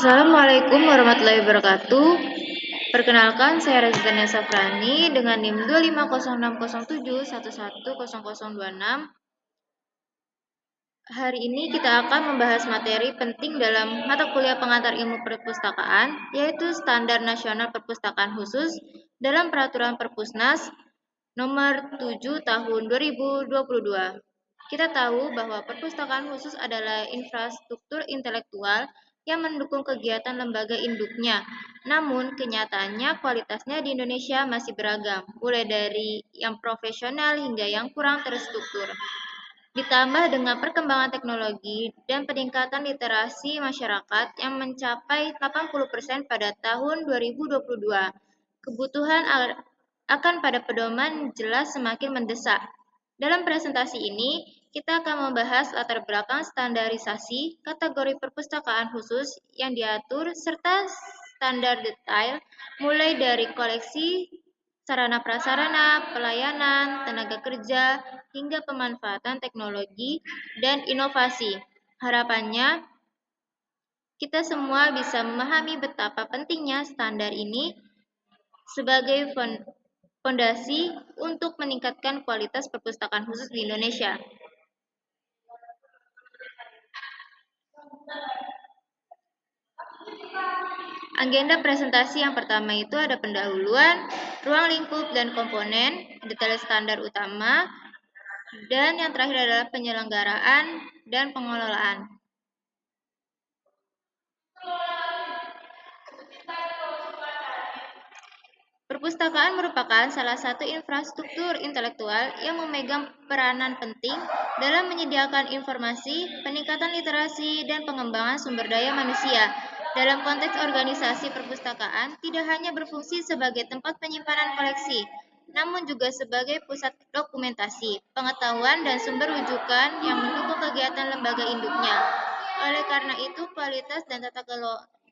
Assalamualaikum warahmatullahi wabarakatuh. Perkenalkan, saya Razitania Safrani dengan NIM 2506071100026. Hari ini kita akan membahas materi penting dalam mata kuliah pengantar ilmu perpustakaan, yaitu Standar Nasional Perpustakaan Khusus dalam Peraturan Perpusnas Nomor 7 Tahun 2022. Kita tahu bahwa perpustakaan khusus adalah infrastruktur intelektual yang mendukung kegiatan lembaga induknya. Namun, kenyataannya kualitasnya di Indonesia masih beragam, mulai dari yang profesional hingga yang kurang terstruktur. Ditambah dengan perkembangan teknologi dan peningkatan literasi masyarakat yang mencapai 80% pada tahun 2022, kebutuhan akan pada pedoman jelas semakin mendesak. Dalam presentasi ini, kita akan membahas latar belakang standarisasi kategori perpustakaan khusus yang diatur serta standar detail mulai dari koleksi, sarana prasarana, pelayanan, tenaga kerja, hingga pemanfaatan teknologi dan inovasi. Harapannya, kita semua bisa memahami betapa pentingnya standar ini sebagai fondasi untuk meningkatkan kualitas perpustakaan khusus di Indonesia. Agenda presentasi yang pertama itu ada pendahuluan, ruang lingkup dan komponen, detail standar utama, dan yang terakhir adalah penyelenggaraan dan pengelolaan. Perpustakaan merupakan salah satu infrastruktur intelektual yang memegang peranan penting dalam menyediakan informasi, peningkatan literasi, dan pengembangan sumber daya manusia. Dalam konteks organisasi perpustakaan, tidak hanya berfungsi sebagai tempat penyimpanan koleksi, namun juga sebagai pusat dokumentasi, pengetahuan, dan sumber rujukan yang mendukung kegiatan lembaga induknya. Oleh karena itu, kualitas dan tata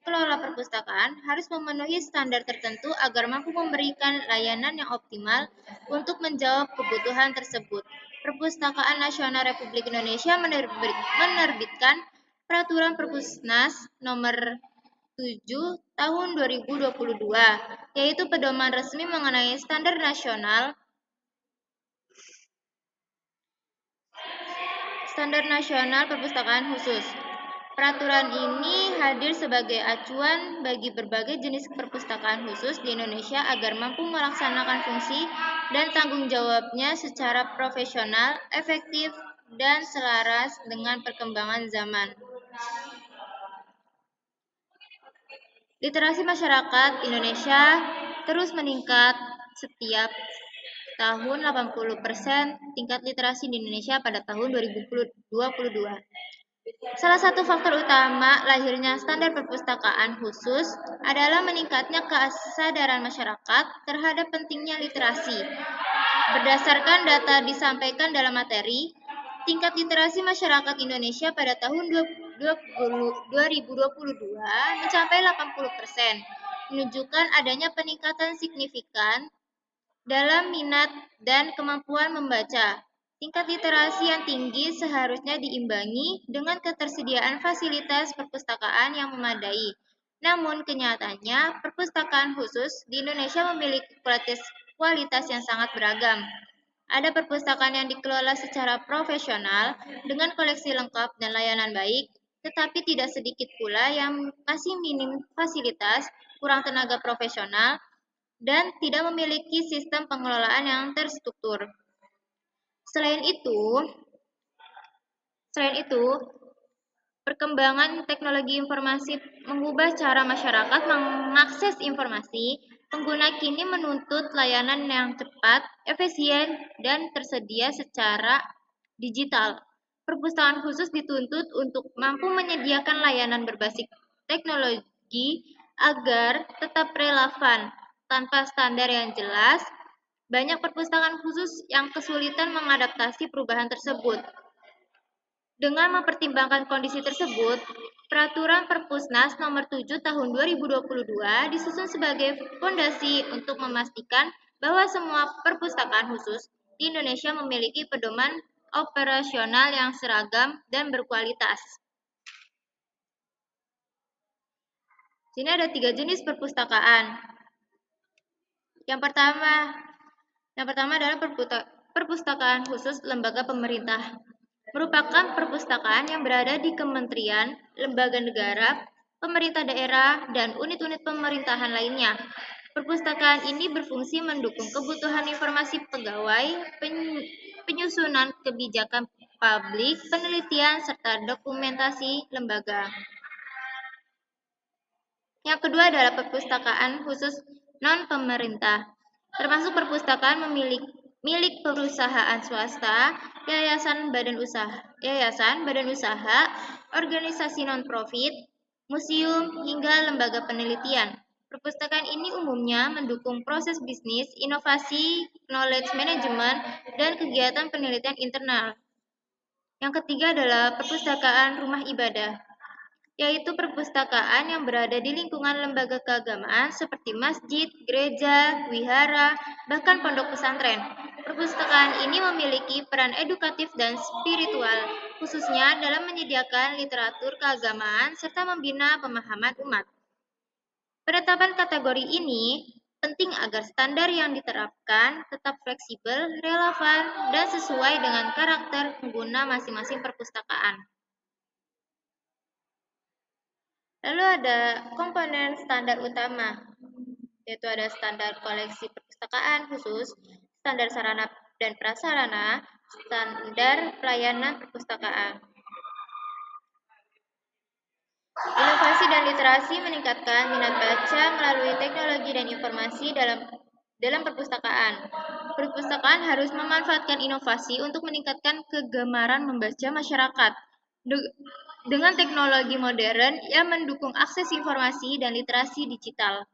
kelola perpustakaan harus memenuhi standar tertentu agar mampu memberikan layanan yang optimal untuk menjawab kebutuhan tersebut. Perpustakaan Nasional Republik Indonesia menerbitkan Peraturan Perpusnas Nomor 7 Tahun 2022, yaitu pedoman resmi mengenai standar nasional perpustakaan khusus. Peraturan ini hadir sebagai acuan bagi berbagai jenis perpustakaan khusus di Indonesia agar mampu melaksanakan fungsi dan tanggung jawabnya secara profesional, efektif, dan selaras dengan perkembangan zaman. Literasi masyarakat Indonesia terus meningkat setiap tahun 80% tingkat literasi di Indonesia pada tahun 2022. Salah satu faktor utama lahirnya standar perpustakaan khusus adalah meningkatnya kesadaran masyarakat terhadap pentingnya literasi. Berdasarkan data disampaikan dalam materi, tingkat literasi masyarakat Indonesia pada tahun 2022 mencapai 80%, menunjukkan adanya peningkatan signifikan dalam minat dan kemampuan membaca. Tingkat literasi yang tinggi seharusnya diimbangi dengan ketersediaan fasilitas perpustakaan yang memadai. Namun kenyataannya, perpustakaan khusus di Indonesia memiliki kualitas yang sangat beragam. Ada perpustakaan yang dikelola secara profesional dengan koleksi lengkap dan layanan baik, tetapi tidak sedikit pula yang masih minim fasilitas, kurang tenaga profesional, dan tidak memiliki sistem pengelolaan yang terstruktur. Selain itu, perkembangan teknologi informasi mengubah cara masyarakat mengakses informasi. Pengguna kini menuntut layanan yang cepat, efisien, dan tersedia secara digital. Perpustakaan khusus dituntut untuk mampu menyediakan layanan berbasis teknologi agar tetap relevan. Tanpa standar yang jelas, banyak perpustakaan khusus yang kesulitan mengadaptasi perubahan tersebut. Dengan mempertimbangkan kondisi tersebut, Peraturan Perpusnas Nomor 7 Tahun 2022 disusun sebagai fondasi untuk memastikan bahwa semua perpustakaan khusus di Indonesia memiliki pedoman operasional yang seragam dan berkualitas. sini ada 3 jenis perpustakaan. Yang pertama adalah perpustakaan khusus lembaga pemerintah. Merupakan perpustakaan yang berada di kementerian, lembaga negara, pemerintah daerah, dan unit-unit pemerintahan lainnya. Perpustakaan ini berfungsi mendukung kebutuhan informasi pegawai, penyusunan kebijakan publik, penelitian, serta dokumentasi lembaga. Yang kedua adalah perpustakaan khusus non-pemerintah, termasuk perpustakaan milik perusahaan swasta, yayasan badan usaha, organisasi non-profit, museum, hingga lembaga penelitian. Perpustakaan ini umumnya mendukung proses bisnis, inovasi, knowledge management, dan kegiatan penelitian internal. Yang ketiga adalah perpustakaan rumah ibadah, yaitu perpustakaan yang berada di lingkungan lembaga keagamaan seperti masjid, gereja, wihara, bahkan pondok pesantren. Perpustakaan ini memiliki peran edukatif dan spiritual, khususnya dalam menyediakan literatur keagamaan serta membina pemahaman umat. Penetapan kategori ini penting agar standar yang diterapkan tetap fleksibel, relevan, dan sesuai dengan karakter pengguna masing-masing perpustakaan. Lalu ada komponen standar utama, yaitu ada standar koleksi perpustakaan khusus, standar sarana dan prasarana, standar pelayanan perpustakaan. Inovasi dan literasi meningkatkan minat baca melalui teknologi dan informasi dalam perpustakaan. Perpustakaan harus memanfaatkan inovasi untuk meningkatkan kegemaran membaca masyarakat. Dengan teknologi modern yang mendukung akses informasi dan literasi digital.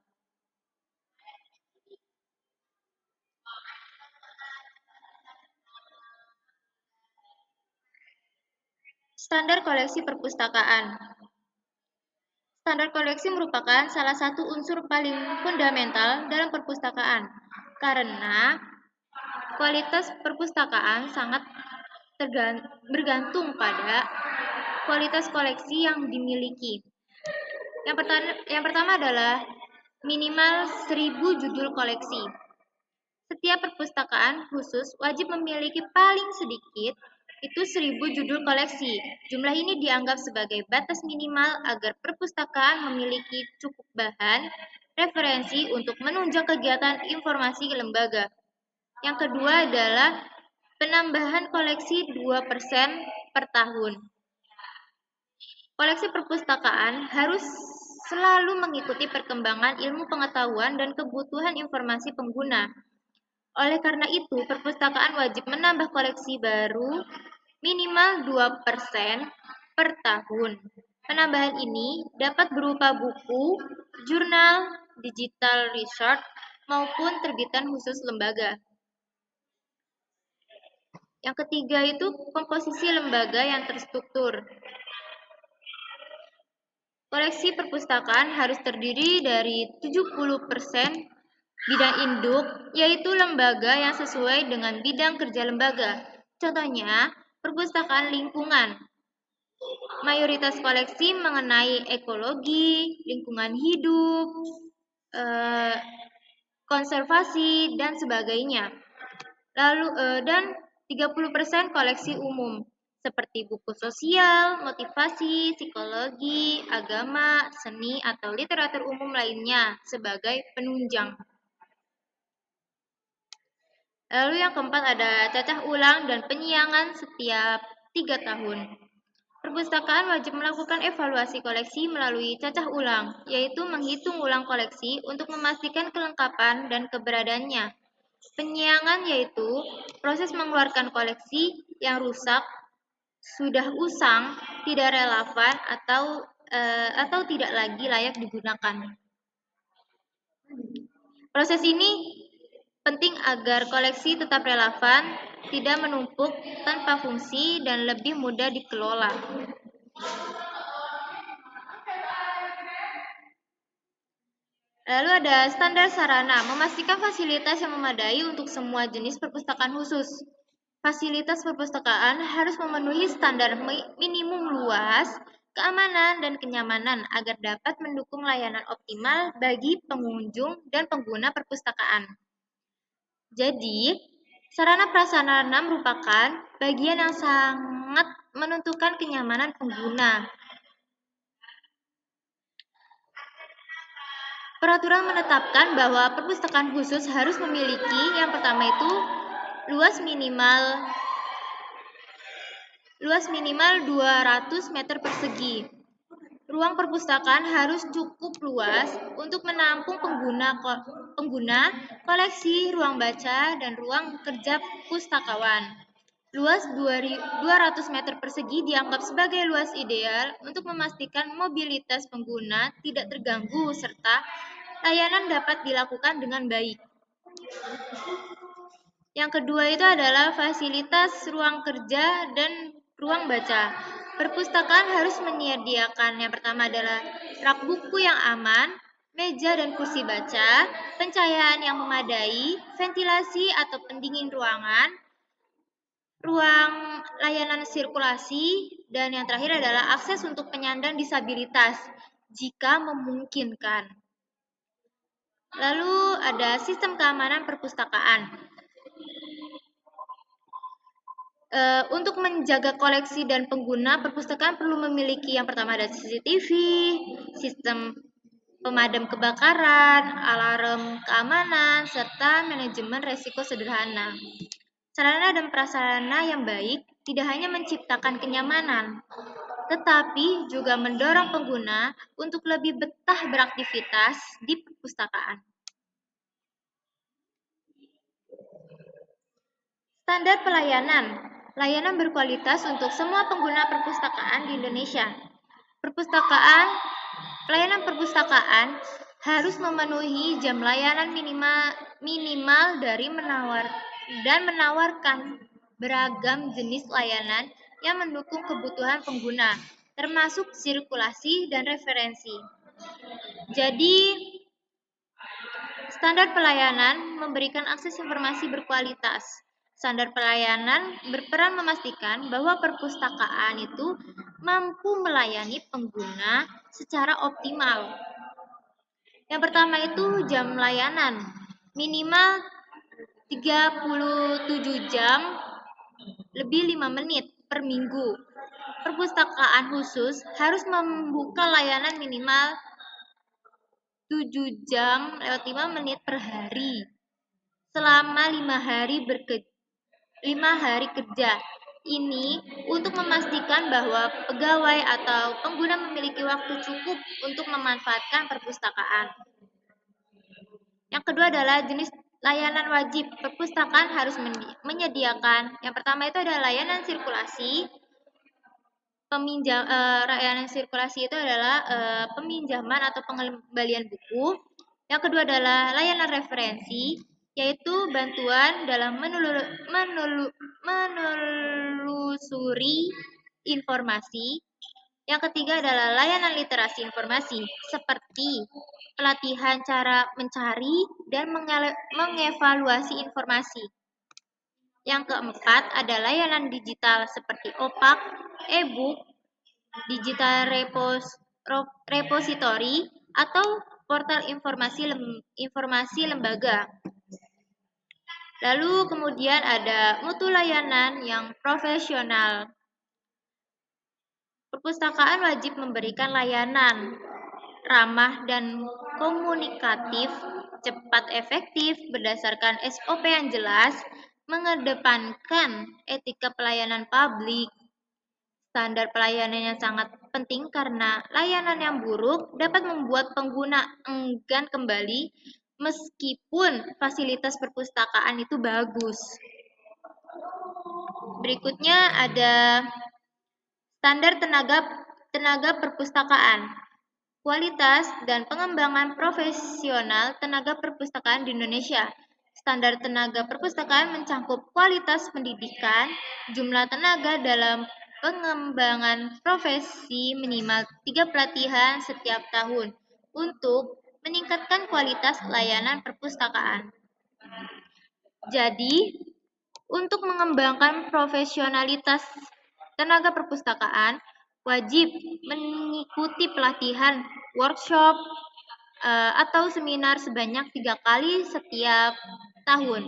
Standar koleksi perpustakaan. Standar koleksi merupakan salah satu unsur paling fundamental dalam perpustakaan, karena kualitas perpustakaan sangat bergantung pada kualitas koleksi yang dimiliki. Yang pertama adalah minimal 1000 judul koleksi. Setiap perpustakaan khusus wajib memiliki paling sedikit itu 1000 judul koleksi. Jumlah ini dianggap sebagai batas minimal agar perpustakaan memiliki cukup bahan referensi untuk menunjang kegiatan informasi lembaga. Yang kedua adalah penambahan koleksi 2% per tahun. Koleksi perpustakaan harus selalu mengikuti perkembangan ilmu pengetahuan dan kebutuhan informasi pengguna. Oleh karena itu, perpustakaan wajib menambah koleksi baru minimal 2% per tahun. Penambahan ini dapat berupa buku, jurnal, digital research, maupun terbitan khusus lembaga. Yang ketiga itu komposisi lembaga yang terstruktur. Koleksi perpustakaan harus terdiri dari 70% bidang induk, yaitu lembaga yang sesuai dengan bidang kerja lembaga. Contohnya, perpustakaan lingkungan. Mayoritas koleksi mengenai ekologi, lingkungan hidup, konservasi, dan sebagainya. Dan 30% koleksi umum, seperti buku sosial, motivasi, psikologi, agama, seni, atau literatur umum lainnya sebagai penunjang. Lalu yang keempat ada cacah ulang dan penyiangan setiap 3 tahun. Perpustakaan wajib melakukan evaluasi koleksi melalui cacah ulang, yaitu menghitung ulang koleksi untuk memastikan kelengkapan dan keberadaannya. Penyiangan yaitu proses mengeluarkan koleksi yang rusak, sudah usang, tidak relevan, atau tidak lagi layak digunakan. Proses ini penting agar koleksi tetap relevan, tidak menumpuk tanpa fungsi, dan lebih mudah dikelola. Lalu ada standar sarana, memastikan fasilitas yang memadai untuk semua jenis perpustakaan khusus. Fasilitas perpustakaan harus memenuhi standar minimum luas, keamanan, dan kenyamanan agar dapat mendukung layanan optimal bagi pengunjung dan pengguna perpustakaan. Jadi, sarana prasarana merupakan bagian yang sangat menentukan kenyamanan pengguna. Peraturan menetapkan bahwa perpustakaan khusus harus memiliki yang pertama itu luas minimal 200 meter persegi. Ruang perpustakaan harus cukup luas untuk menampung pengguna, koleksi, ruang baca, dan ruang kerja pustakawan. Luas 200 meter persegi dianggap sebagai luas ideal untuk memastikan mobilitas pengguna tidak terganggu serta layanan dapat dilakukan dengan baik. Yang kedua itu adalah fasilitas ruang kerja dan ruang baca. Perpustakaan harus menyediakan yang pertama adalah rak buku yang aman, meja dan kursi baca, pencahayaan yang memadai, ventilasi atau pendingin ruangan, ruang layanan sirkulasi, dan yang terakhir adalah akses untuk penyandang disabilitas jika memungkinkan. Lalu ada sistem keamanan perpustakaan. Untuk menjaga koleksi dan pengguna, perpustakaan perlu memiliki yang pertama ada CCTV, sistem pemadam kebakaran, alarm keamanan, serta manajemen resiko sederhana. Sarana dan prasarana yang baik tidak hanya menciptakan kenyamanan, tetapi juga mendorong pengguna untuk lebih betah beraktivitas di perpustakaan. Standar pelayanan. Layanan berkualitas untuk semua pengguna perpustakaan di Indonesia. Pelayanan perpustakaan harus memenuhi jam layanan minimal dari menawarkan beragam jenis layanan yang mendukung kebutuhan pengguna, termasuk sirkulasi dan referensi. Jadi, standar pelayanan memberikan akses informasi berkualitas. Standar pelayanan berperan memastikan bahwa perpustakaan itu mampu melayani pengguna secara optimal. Yang pertama itu jam layanan, minimal 37 jam lebih 5 menit per minggu. Perpustakaan khusus harus membuka layanan minimal 7 jam lewat 5 menit per hari selama 5 hari kerja. Ini untuk memastikan bahwa pegawai atau pengguna memiliki waktu cukup untuk memanfaatkan perpustakaan. Yang kedua adalah jenis layanan wajib. Perpustakaan harus menyediakan. Yang pertama itu adalah layanan sirkulasi. Layanan sirkulasi itu adalah peminjaman atau pengembalian buku. Yang kedua adalah layanan referensi, yaitu bantuan dalam menelusuri informasi. Yang ketiga adalah layanan literasi informasi, seperti pelatihan cara mencari dan mengevaluasi informasi. Yang keempat ada layanan digital seperti OPAK, e-book, digital repository, atau portal informasi lembaga. Lalu kemudian ada mutu layanan yang profesional. Perpustakaan wajib memberikan layanan ramah dan komunikatif, cepat, efektif, berdasarkan SOP yang jelas, mengedepankan etika pelayanan publik. Standar pelayanan yang sangat penting karena layanan yang buruk dapat membuat pengguna enggan kembali meskipun fasilitas perpustakaan itu bagus. Berikutnya ada standar tenaga perpustakaan. Kualitas dan pengembangan profesional tenaga perpustakaan di Indonesia. Standar tenaga perpustakaan mencakup kualitas pendidikan, jumlah tenaga dalam pengembangan profesi minimal 3 pelatihan setiap tahun untuk meningkatkan kualitas layanan perpustakaan. Jadi, untuk mengembangkan profesionalitas tenaga perpustakaan, wajib mengikuti pelatihan, workshop, atau seminar sebanyak 3 kali setiap tahun.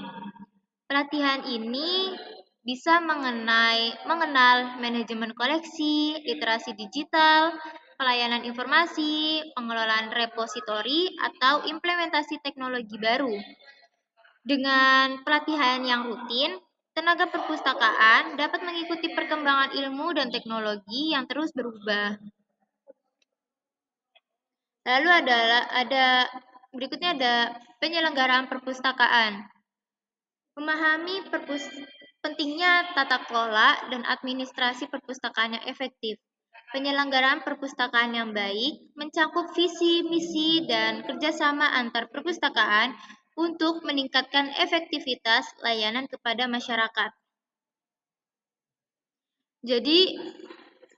Pelatihan ini bisa mengenal manajemen koleksi, literasi digital, pelayanan informasi, pengelolaan repositori, atau implementasi teknologi baru. Dengan pelatihan yang rutin, tenaga perpustakaan dapat mengikuti perkembangan ilmu dan teknologi yang terus berubah. Lalu berikutnya ada penyelenggaraan perpustakaan. Memahami pentingnya tata kelola dan administrasi perpustakaan yang efektif. Penyelenggaraan perpustakaan yang baik mencakup visi, misi, dan kerjasama antar perpustakaan untuk meningkatkan efektivitas layanan kepada masyarakat. Jadi,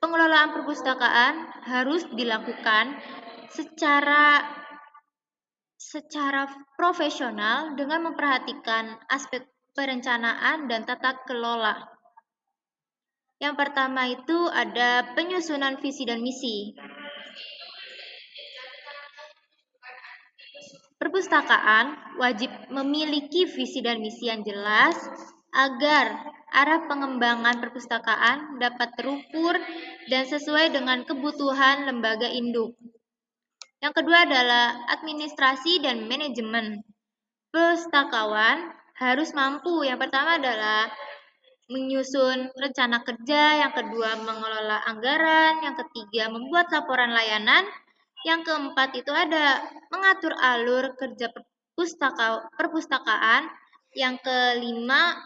pengelolaan perpustakaan harus dilakukan secara profesional dengan memperhatikan aspek perencanaan dan tata kelola. Yang pertama itu ada penyusunan visi dan misi. Perpustakaan wajib memiliki visi dan misi yang jelas agar arah pengembangan perpustakaan dapat terukur dan sesuai dengan kebutuhan lembaga induk. Yang kedua adalah administrasi dan manajemen. Pustakawan harus mampu. Yang pertama adalah menyusun rencana kerja, yang kedua mengelola anggaran, yang ketiga membuat laporan layanan, yang keempat itu ada mengatur alur kerja perpustakaan, yang kelima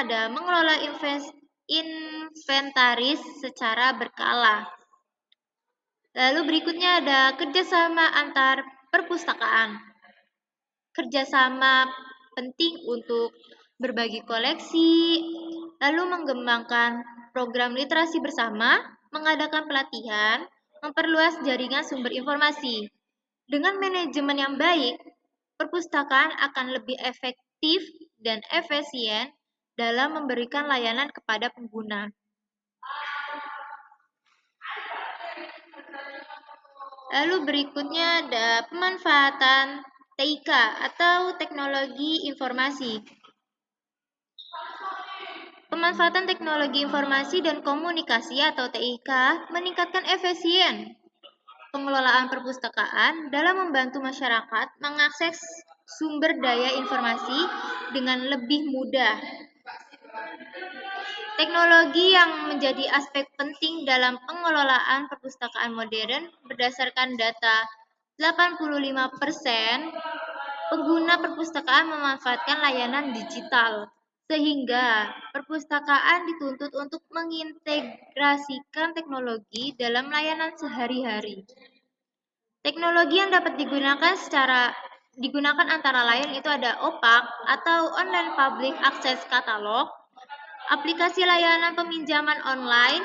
ada mengelola inventaris secara berkala. Lalu berikutnya ada kerjasama antar perpustakaan. Kerjasama penting untuk berbagi koleksi, lalu mengembangkan program literasi bersama, mengadakan pelatihan, memperluas jaringan sumber informasi. Dengan manajemen yang baik, perpustakaan akan lebih efektif dan efisien dalam memberikan layanan kepada pengguna. Lalu berikutnya ada pemanfaatan TIK atau teknologi informasi. Pemanfaatan teknologi informasi dan komunikasi atau TIK meningkatkan efisien pengelolaan perpustakaan dalam membantu masyarakat mengakses sumber daya informasi dengan lebih mudah. Teknologi yang menjadi aspek penting dalam pengelolaan perpustakaan modern berdasarkan data 85% pengguna perpustakaan memanfaatkan layanan digital, sehingga perpustakaan dituntut untuk mengintegrasikan teknologi dalam layanan sehari-hari. Teknologi yang dapat digunakan antara lain itu ada OPAC atau Online Public Access Catalog, aplikasi layanan peminjaman online,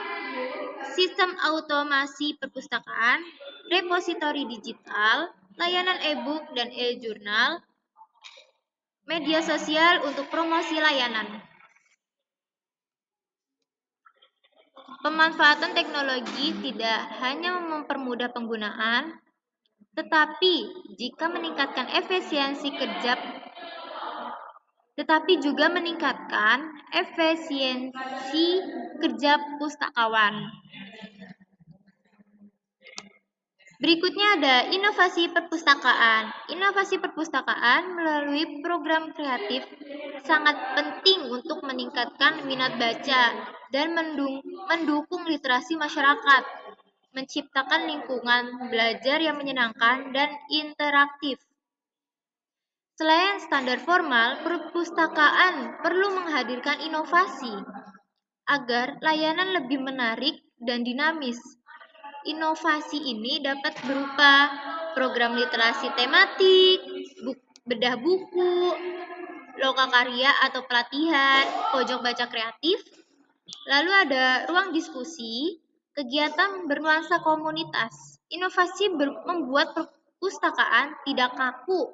sistem automasi perpustakaan, repositori digital, layanan e-book dan e-jurnal, media sosial untuk promosi layanan. Pemanfaatan teknologi tidak hanya mempermudah penggunaan, tetapi juga meningkatkan efisiensi kerja pustakawan. Berikutnya ada inovasi perpustakaan. Inovasi perpustakaan melalui program kreatif sangat penting untuk meningkatkan minat baca dan mendukung literasi masyarakat, menciptakan lingkungan belajar yang menyenangkan dan interaktif. Selain standar formal, perpustakaan perlu menghadirkan inovasi agar layanan lebih menarik dan dinamis. Inovasi ini dapat berupa program literasi tematik, bedah buku, lokakarya atau pelatihan, pojok baca kreatif, lalu ada ruang diskusi, kegiatan bernuansa komunitas. Inovasi membuat perpustakaan tidak kaku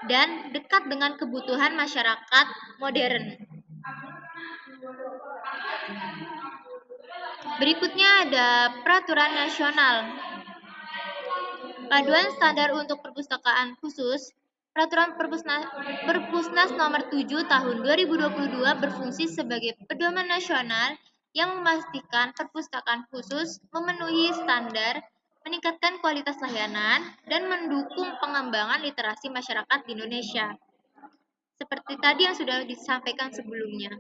dan dekat dengan kebutuhan masyarakat modern. Berikutnya ada peraturan nasional. Paduan standar untuk perpustakaan khusus. Peraturan Perpusnas nomor 7 tahun 2022 berfungsi sebagai pedoman nasional yang memastikan perpustakaan khusus memenuhi standar, meningkatkan kualitas layanan, dan mendukung pengembangan literasi masyarakat di Indonesia. Seperti tadi yang sudah disampaikan sebelumnya.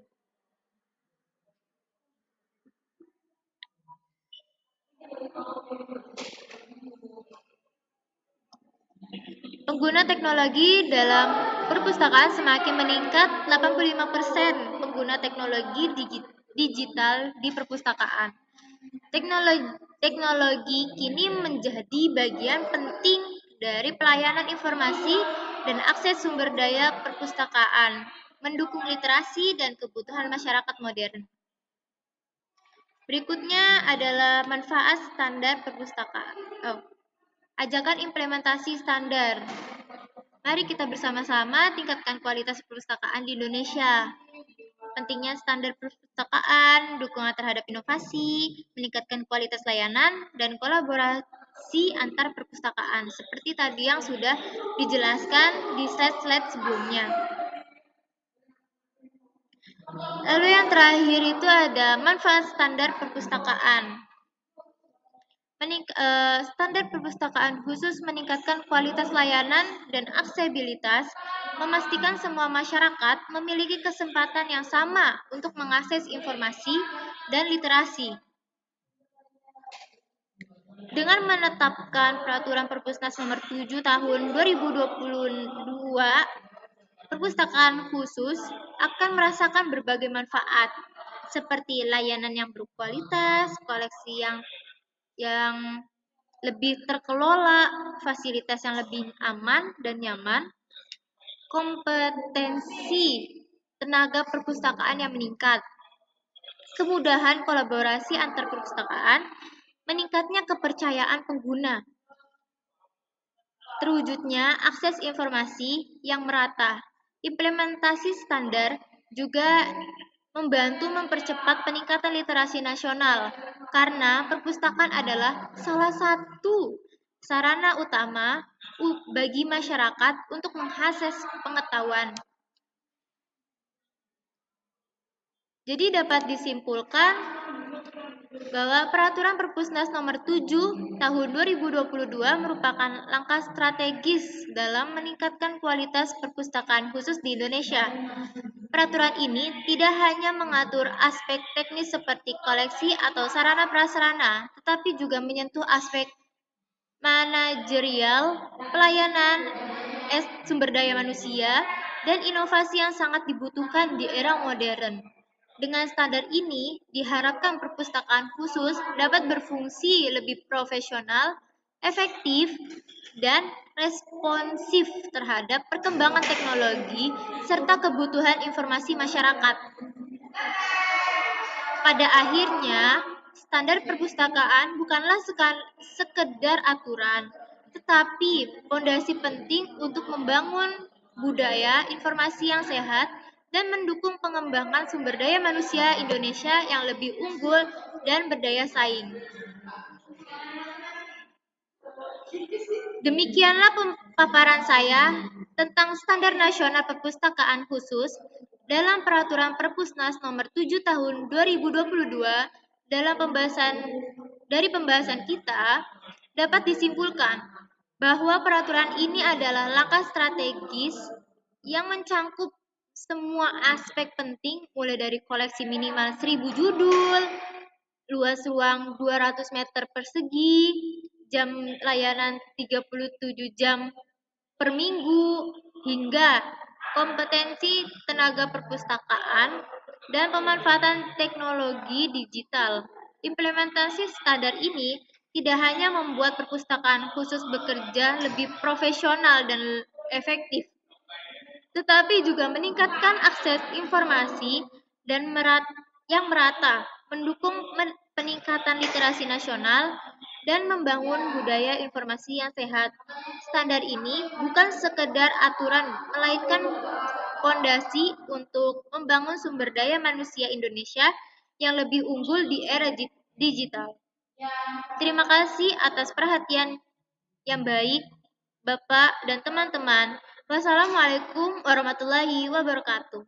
Pengguna teknologi dalam perpustakaan semakin meningkat, 85% pengguna teknologi digital di perpustakaan. Teknologi kini menjadi bagian penting dari pelayanan informasi dan akses sumber daya perpustakaan, mendukung literasi dan kebutuhan masyarakat modern. Berikutnya adalah manfaat standar perpustakaan. Ajakan implementasi standar. Mari kita bersama-sama tingkatkan kualitas perpustakaan di Indonesia. Pentingnya standar perpustakaan, dukungan terhadap inovasi, meningkatkan kualitas layanan, dan kolaborasi antar perpustakaan. Seperti tadi yang sudah dijelaskan di slide-slide sebelumnya. Lalu yang terakhir itu ada manfaat standar perpustakaan. Standar perpustakaan khusus meningkatkan kualitas layanan dan aksesibilitas, memastikan semua masyarakat memiliki kesempatan yang sama untuk mengakses informasi dan literasi. Dengan menetapkan peraturan Perpusnas nomor 7 tahun 2022, perpustakaan khusus akan merasakan berbagai manfaat seperti layanan yang berkualitas, koleksi yang lebih terkelola, fasilitas yang lebih aman dan nyaman, kompetensi tenaga perpustakaan yang meningkat, kemudahan kolaborasi antar perpustakaan, meningkatnya kepercayaan pengguna, terwujudnya akses informasi yang merata. Implementasi standar juga membantu mempercepat peningkatan literasi nasional, karena perpustakaan adalah salah satu sarana utama bagi masyarakat untuk mengakses pengetahuan. Jadi dapat disimpulkan bahwa peraturan Perpusnas nomor 7 tahun 2022 merupakan langkah strategis dalam meningkatkan kualitas perpustakaan khusus di Indonesia. Peraturan ini tidak hanya mengatur aspek teknis seperti koleksi atau sarana prasarana, tetapi juga menyentuh aspek manajerial, pelayanan, sumber daya manusia, dan inovasi yang sangat dibutuhkan di era modern. Dengan standar ini, diharapkan perpustakaan khusus dapat berfungsi lebih profesional, efektif, dan responsif terhadap perkembangan teknologi serta kebutuhan informasi masyarakat. Pada akhirnya, standar perpustakaan bukanlah sekedar aturan, tetapi fondasi penting untuk membangun budaya informasi yang sehat dan mendukung pengembangan sumber daya manusia Indonesia yang lebih unggul dan berdaya saing. Demikianlah paparan saya tentang Standar Nasional Perpustakaan Khusus dalam Peraturan Perpusnas nomor 7 tahun 2022. Dari pembahasan kita dapat disimpulkan bahwa peraturan ini adalah langkah strategis yang mencangkup semua aspek penting, mulai dari koleksi minimal 1000 judul, luas ruang 200 meter persegi, jam layanan 37 jam per minggu, hingga kompetensi tenaga perpustakaan dan pemanfaatan teknologi digital. Implementasi standar ini tidak hanya membuat perpustakaan khusus bekerja lebih profesional dan efektif, tetapi juga meningkatkan akses informasi dan yang merata, mendukung peningkatan literasi nasional, dan membangun budaya informasi yang sehat. Standar ini bukan sekedar aturan, melainkan fondasi untuk membangun sumber daya manusia Indonesia yang lebih unggul di era digital. Terima kasih atas perhatian yang baik, Bapak dan teman-teman. Wassalamualaikum warahmatullahi wabarakatuh.